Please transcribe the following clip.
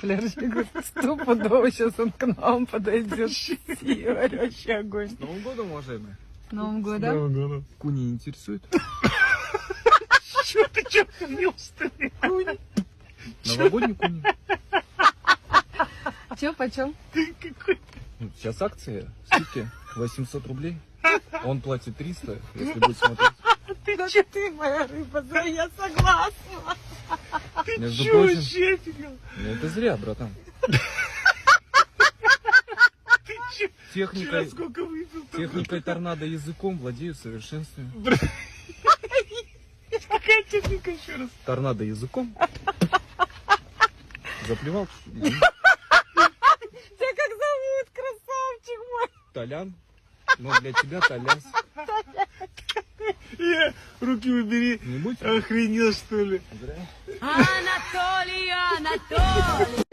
Пляж, я говорю, стопудово сейчас он к нам подойдет. Горячий огонь. С Новым годом, уважаемые. С Новым годом. Куни не интересует? Чё ты чё хренёшь-то? Куни. Новогодний куни. Чё, почем? Ты какой? Ну, сейчас акция, скидки 800 рублей. Он платит 300, если будет смотреть. Да ты моя рыба, да я согласна. Ты Между чё прочим- вообще офигел? Ну, это зря, братан. Ты чё? Вчера Техникой, сколько выпил? техникой торнадо языком владею в совершенстве. Какая техника еще раз? Торнадо языком. Заплевал. Извини. Тебя как зовут, красавчик мой? Толян. Но для тебя Толяс. Руки убери. Не будь. Охренел что ли? Зря. Анатолий, Анатолий.